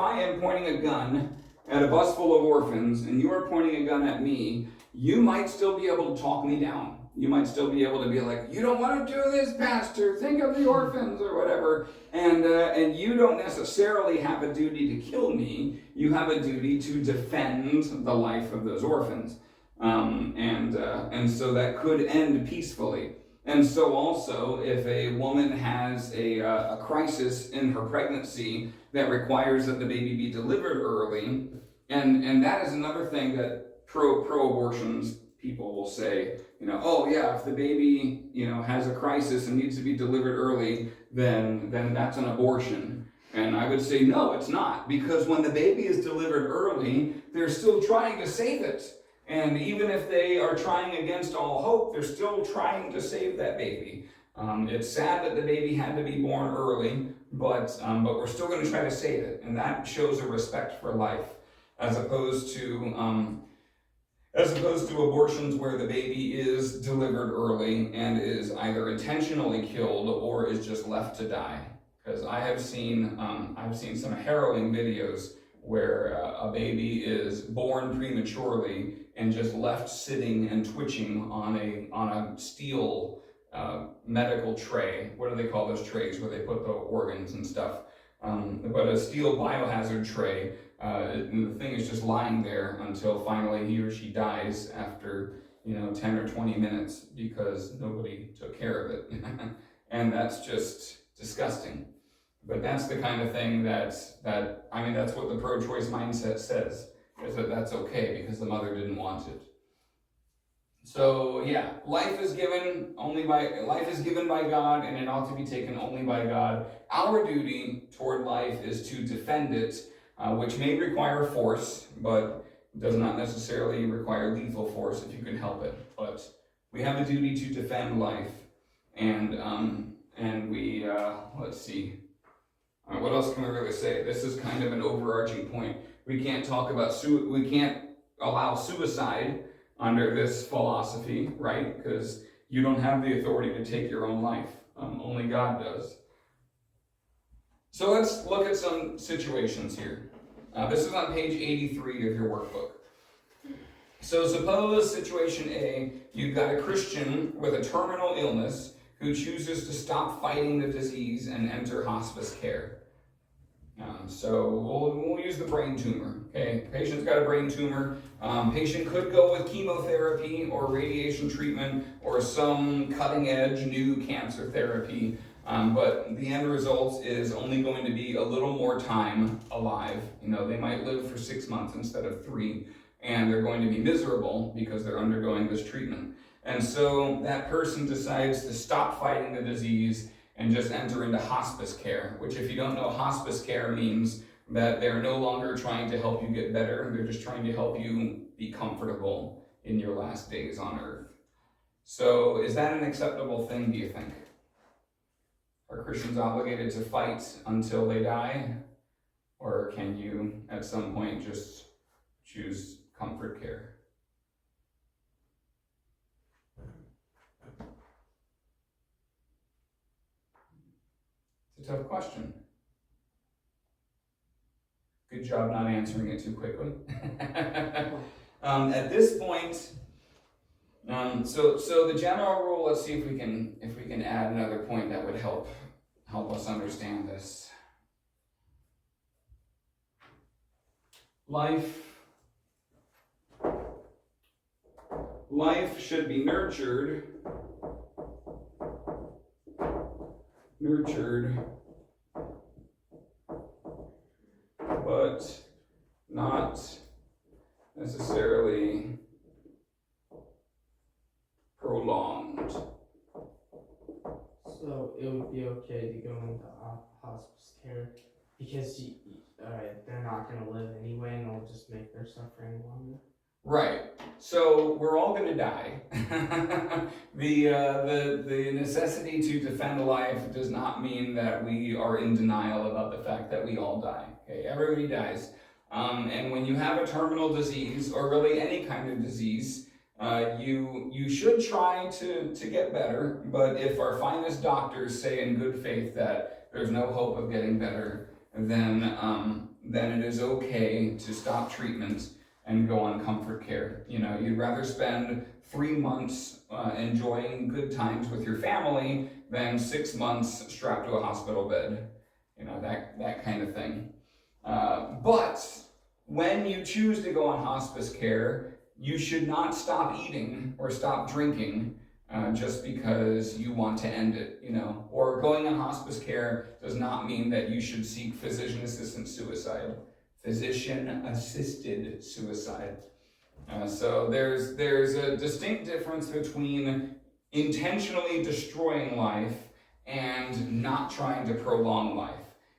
gun at a bus full of orphans and you are pointing a gun at me, you might still be able to talk me down. You might still be able to be like, you don't want to do this, Pastor. Think of the orphans or whatever. And you don't necessarily have a duty to kill me. You have a duty to defend the life of those orphans. And so that could end peacefully. And so also, if a woman has a crisis in her pregnancy that requires that the baby be delivered early, and that is another thing that pro-abortions people will say, oh yeah, if the baby, has a crisis and needs to be delivered early, then that's an abortion. And I would say, no, it's not, because when the baby is delivered early, they're still trying to save it. And even if they are trying against all hope, they're still trying to save that baby. It's sad that the baby had to be born early, but we're still going to try to save it, and that shows a respect for life, as opposed to abortions where the baby is delivered early and is either intentionally killed or is just left to die. Because I've seen some harrowing videos where a baby is born prematurely and just left sitting and twitching on a steel medical tray. What do they call those trays where they put the organs and stuff? But a steel biohazard tray. And the thing is just lying there until finally he or she dies after 10 or 20 minutes because nobody took care of it. And that's just disgusting. But that's the kind of thing that's what the pro-choice mindset says, is that that's okay because the mother didn't want it. So yeah, life is given by God, and it ought to be taken only by God. Our duty toward life is to defend it, which may require force, but does not necessarily require lethal force if you can help it. But we have a duty to defend life, and we let's see. What else can we really say? This is kind of an overarching point. We can't talk about we can't allow suicide under this philosophy, right? Because you don't have the authority to take your own life. Only God does. So let's look at some situations here. This is on page 83 of your workbook. So suppose situation A, you've got a Christian with a terminal illness who chooses to stop fighting the disease and enter hospice care. So we'll use the brain tumor. Okay, patient's got a brain tumor. Patient could go with chemotherapy or radiation treatment or some cutting-edge new cancer therapy, but the end result is only going to be a little more time alive. They might live for 6 months instead of 3, and they're going to be miserable because they're undergoing this treatment. And so that person decides to stop fighting the disease and just enter into hospice care, which, if you don't know, hospice care means that they're no longer trying to help you get better, they're just trying to help you be comfortable in your last days on earth. So is that an acceptable thing, do you think? Are Christians obligated to fight until they die? Or can you, at some point, just choose comfort care? It's a tough question. Good job not answering it too quickly. At this point, so the general rule. Let's see if we can add another point that would help us understand this. Life should be nurtured, but not necessarily prolonged. So it would be okay to go into hospice care because they're not going to live anyway, and it'll just make their suffering longer. Right. So we're all going to die. The necessity to defend life does not mean that we are in denial about the fact that we all die. Okay, everybody dies. And when you have a terminal disease, or really any kind of disease, you should try to get better. But if our finest doctors say in good faith that there's no hope of getting better, then it is okay to stop treatment and go on comfort care. You'd rather spend 3 months enjoying good times with your family than 6 months strapped to a hospital bed. That kind of thing. But when you choose to go on hospice care, you should not stop eating or stop drinking just because you want to end it, or going on hospice care does not mean that you should seek physician-assisted suicide. Physician-assisted suicide. So there's a distinct difference between intentionally destroying life and not trying to prolong life.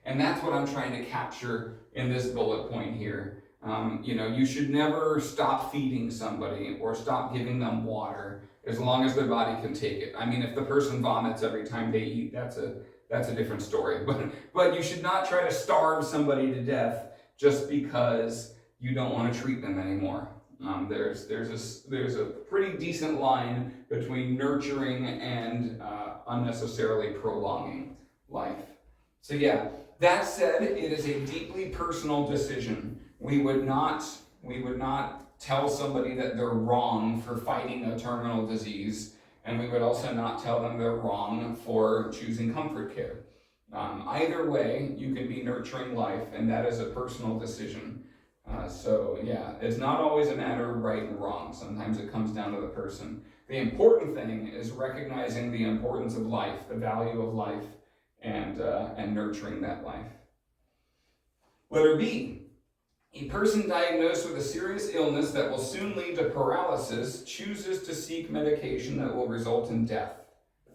And that's what I'm trying to capture in this bullet point here. You should never stop feeding somebody or stop giving them water as long as their body can take it. I mean, if the person vomits every time they eat, that's a different story. But you should not try to starve somebody to death just because you don't want to treat them anymore. There's a pretty decent line between nurturing and unnecessarily prolonging life. So yeah, that said, it is a deeply personal decision. We would not tell somebody that they're wrong for fighting a terminal disease, and we would also not tell them they're wrong for choosing comfort care. Either way, you can be nurturing life, and that is a personal decision. So yeah, it's not always a matter of right and wrong. Sometimes it comes down to the person. The important thing is recognizing the importance of life, the value of life, and nurturing that life. Letter B. A person diagnosed with a serious illness that will soon lead to paralysis chooses to seek medication that will result in death.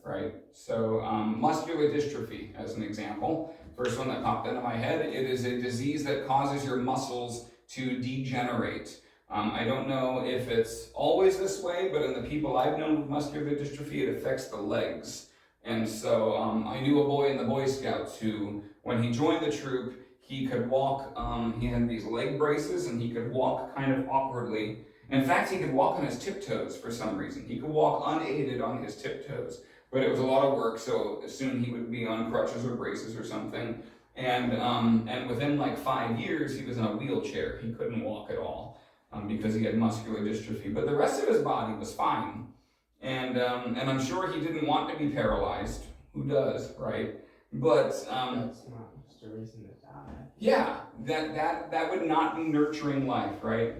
Right? So muscular dystrophy, as an example. First one that popped into my head, it is a disease that causes your muscles to degenerate. I don't know if it's always this way, but in the people I've known with muscular dystrophy, it affects the legs. And so I knew a boy in the Boy Scouts who, when he joined the troop, he could walk, he had these leg braces and he could walk kind of awkwardly. In fact, he could walk on his tiptoes for some reason. He could walk unaided on his tiptoes, but it was a lot of work, so soon he would be on crutches or braces or something. And within like 5 years, he was in a wheelchair. He couldn't walk at all because he had muscular dystrophy. But the rest of his body was fine. And I'm sure he didn't want to be paralyzed. Who does, right? But That's not just a reason to die. yeah, that would not be nurturing life, right?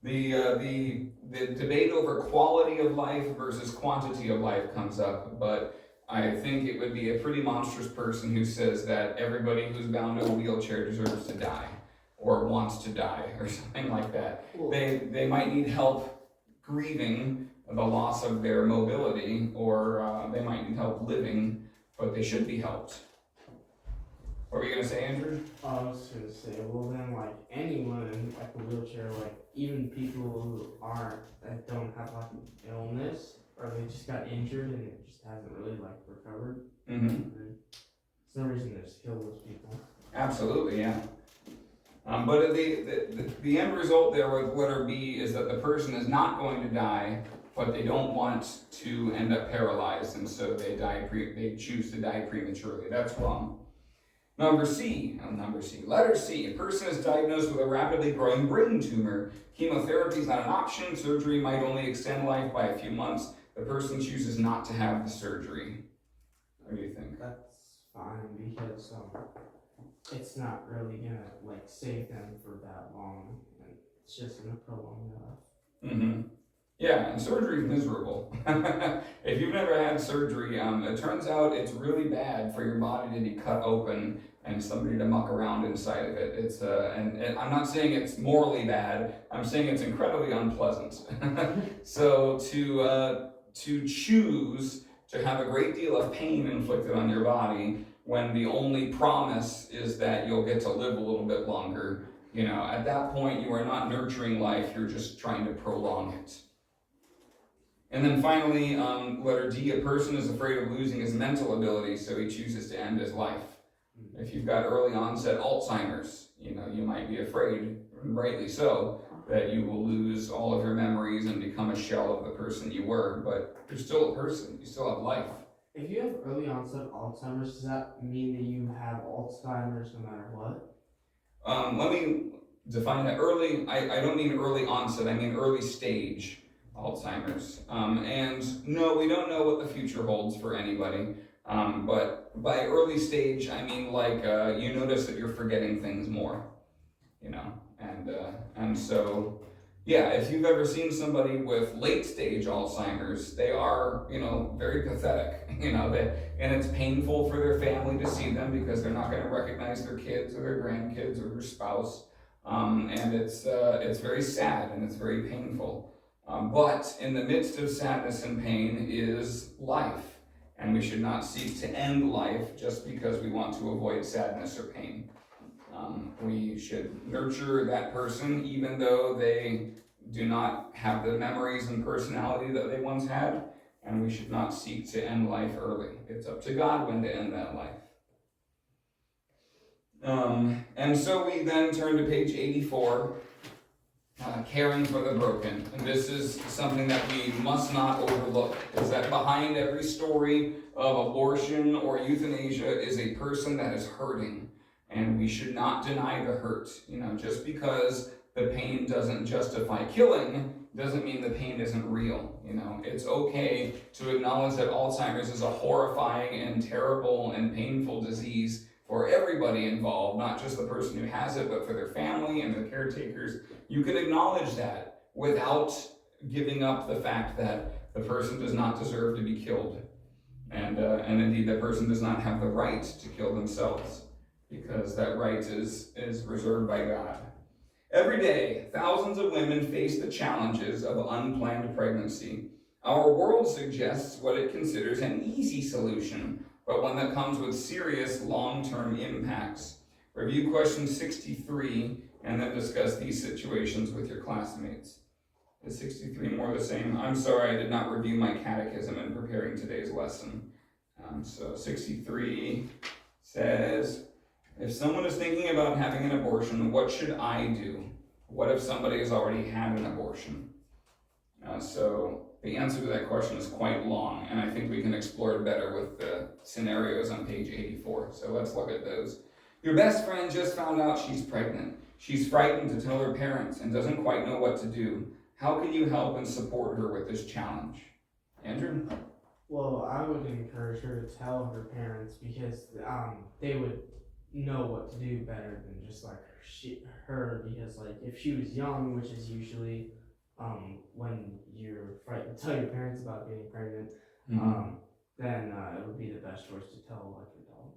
The debate over quality of life versus quantity of life comes up, but I think it would be a pretty monstrous person who says that everybody who's bound to a wheelchair deserves to die or wants to die or something like that. Cool. They might need help grieving the loss of their mobility, or they might need help living, but they should be helped. What were you going to say, Andrew? I was going to say, well then, like, anyone in like a wheelchair, like, even people who that don't have like an illness, or they just got injured and it just hasn't really like recovered. Mm-hmm. There's no reason to just kill those people. Absolutely, yeah. But the end result there with letter B is that the person is not going to die, but they don't want to end up paralyzed, and so they choose to die prematurely. That's wrong. Letter C. A person is diagnosed with a rapidly growing brain tumor. Chemotherapy is not an option. Surgery might only extend life by a few months. The person chooses not to have the surgery. What do you think? That's fine because it's not really gonna like save them for that long, and it's just gonna prolong their life. Mm-hmm. Yeah, and surgery is miserable. If you've never had surgery, it turns out it's really bad for your body to be cut open and somebody to muck around inside of it. It's and I'm not saying it's morally bad. I'm saying it's incredibly unpleasant. So to choose to have a great deal of pain inflicted on your body when the only promise is that you'll get to live a little bit longer, at that point you are not nurturing life. You're just trying to prolong it. And then finally, letter D, a person is afraid of losing his mental ability, so he chooses to end his life. If you've got early onset Alzheimer's, you might be afraid, and rightly so, that you will lose all of your memories and become a shell of the person you were, but you're still a person, you still have life. If you have early onset Alzheimer's, does that mean that you have Alzheimer's no matter what? Let me define that. Early, I don't mean early onset, I mean early stage Alzheimer's. And no, we don't know what the future holds for anybody. But by early stage, I mean like you notice that you're forgetting things more, and so Yeah, if you've ever seen somebody with late stage Alzheimer's, they are, very pathetic, and it's painful for their family to see them because they're not going to recognize their kids or their grandkids or their spouse. And it's very sad and it's very painful. But in the midst of sadness and pain is life. And we should not seek to end life just because we want to avoid sadness or pain. We should nurture that person even though they do not have the memories and personality that they once had, and we should not seek to end life early. It's up to God when to end that life. And so we then turn to page 84, caring for the broken. And this is something that we must not overlook, is that behind every story of abortion or euthanasia is a person that is hurting. And we should not deny the hurt. Just because the pain doesn't justify killing doesn't mean the pain isn't real. It's okay to acknowledge that Alzheimer's is a horrifying and terrible and painful disease for everybody involved, not just the person who has it, but for their family and their caretakers. You can acknowledge that without giving up the fact that the person does not deserve to be killed. And indeed, the person does not have the right to kill themselves, because that right is reserved by God. Every day, thousands of women face the challenges of unplanned pregnancy. Our world suggests what it considers an easy solution, but one that comes with serious long-term impacts. Review question 63 and then discuss these situations with your classmates. Is 63 more the same? I'm sorry, I did not review my catechism in preparing today's lesson. So 63 says, if someone is thinking about having an abortion, what should I do? What if somebody has already had an abortion? So the answer to that question is quite long, and I think we can explore it better with the scenarios on page 84. So let's look at those. Your best friend just found out she's pregnant. She's frightened to tell her parents and doesn't quite know what to do. How can you help and support her with this challenge? Andrew? Well, I would encourage her to tell her parents, because they would know what to do better than just like her, because like if she was young, which is usually when you're frightened to tell your parents about getting pregnant, then it would be the best choice to tell like an adult.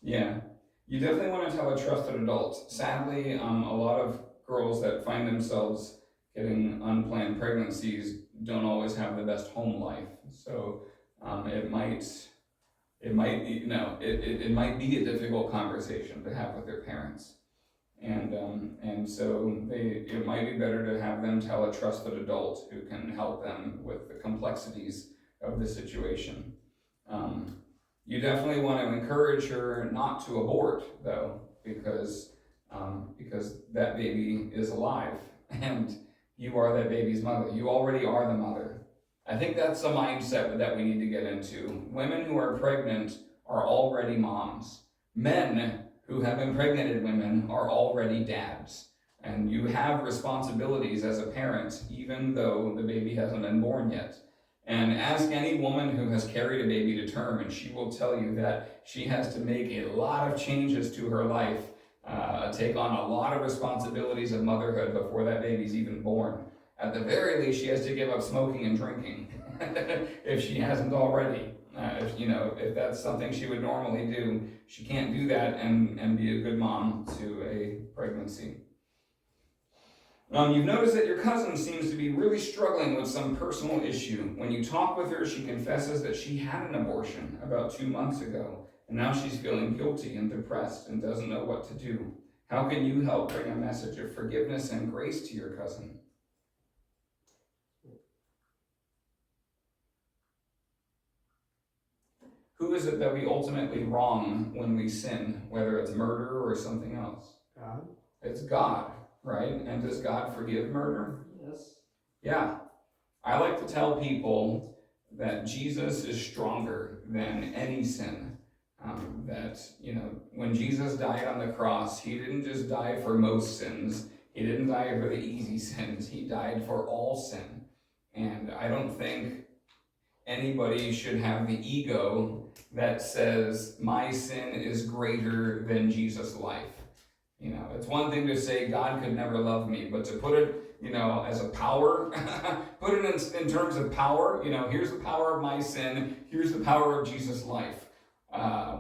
Yeah, you definitely want to tell a trusted adult. Sadly, a lot of girls that find themselves getting unplanned pregnancies don't always have the best home life. So it might be a difficult conversation to have with their parents. And so it might be better to have them tell a trusted adult who can help them with the complexities of the situation. You definitely want to encourage her not to abort, though, because that baby is alive and you are that baby's mother. You already are the mother. I think that's the mindset that we need to get into. Women who are pregnant are already moms. Men who have impregnated women are already dads. And you have responsibilities as a parent, even though the baby hasn't been born yet. And ask any woman who has carried a baby to term, and she will tell you that she has to make a lot of changes to her life, take on a lot of responsibilities of motherhood before that baby's even born. At the very least, she has to give up smoking and drinking, if she hasn't already. If that's something she would normally do, she can't do that and be a good mom to a pregnancy. You've noticed that your cousin seems to be really struggling with some personal issue. When you talk with her, she confesses that she had an abortion about 2 months ago, and now she's feeling guilty and depressed and doesn't know what to do. How can you help bring a message of forgiveness and grace to your cousin? Who is it that we ultimately wrong when we sin, whether it's murder or something else? God. It's God, right? And does God forgive murder? Yes. Yeah. I like to tell people that Jesus is stronger than any sin. When Jesus died on the cross, he didn't just die for most sins. He didn't die for the easy sins. He died for all sin. And I don't think anybody should have the ego that says my sin is greater than Jesus' life. It's one thing to say God could never love me, but to put it as a power. Put it in terms of power. Here's the power of my sin. Here's the power of Jesus' life.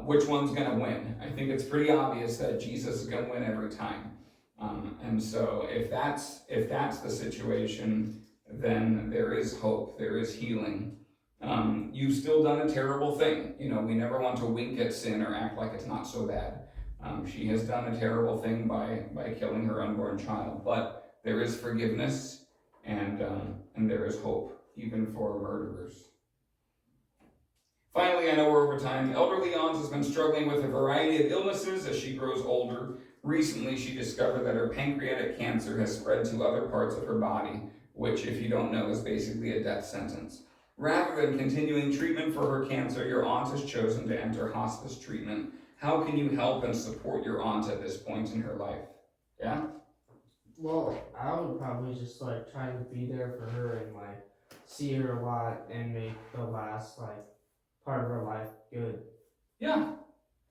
Which one's going to win? I think it's pretty obvious that Jesus is going to win every time. And so if that's the situation, then there is hope. There is healing. You've still done a terrible thing. We never want to wink at sin or act like it's not so bad. She has done a terrible thing by killing her unborn child, but there is forgiveness and there is hope, even for murderers. Finally, I know we're over time. Elder Leons has been struggling with a variety of illnesses as she grows older. Recently, she discovered that her pancreatic cancer has spread to other parts of her body, which, if you don't know, is basically a death sentence. Rather than continuing treatment for her cancer, your aunt has chosen to enter hospice treatment. How can you help and support your aunt at this point in her life? Yeah? Well, I would probably just try to be there for her and see her a lot and make the last part of her life good. Yeah,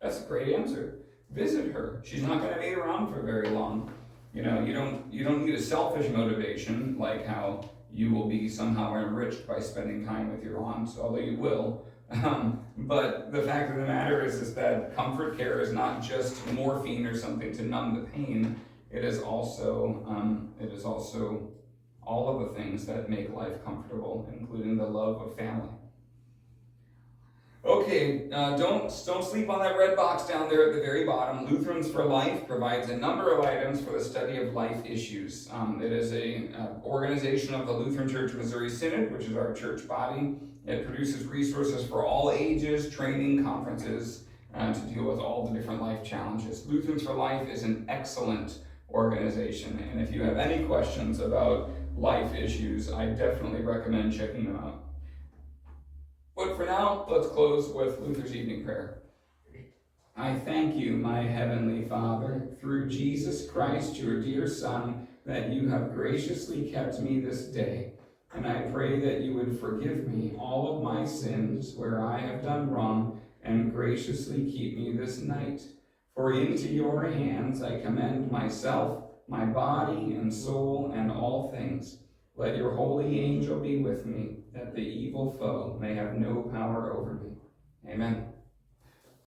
that's a great answer. Visit her. She's not going to be around for very long. You don't need a selfish motivation like how you will be somehow enriched by spending time with your aunt, although you will. But the fact of the matter is that comfort care is not just morphine or something to numb the pain. It is also all of the things that make life comfortable, including the love of family. Okay, don't sleep on that red box down there at the very bottom. Lutherans for Life provides a number of items for the study of life issues. It is an organization of the Lutheran Church Missouri Synod, which is our church body. It produces resources for all ages, training, conferences, to deal with all the different life challenges. Lutherans for Life is an excellent organization, and if you have any questions about life issues, I definitely recommend checking them out. But for now, let's close with Luther's evening prayer. I thank you, my heavenly Father, through Jesus Christ, your dear Son, that you have graciously kept me this day. And I pray that you would forgive me all of my sins where I have done wrong, and graciously keep me this night. For into your hands I commend myself, my body and soul, and all things. Let your holy angel be with me, that the evil foe may have no power over me. Amen.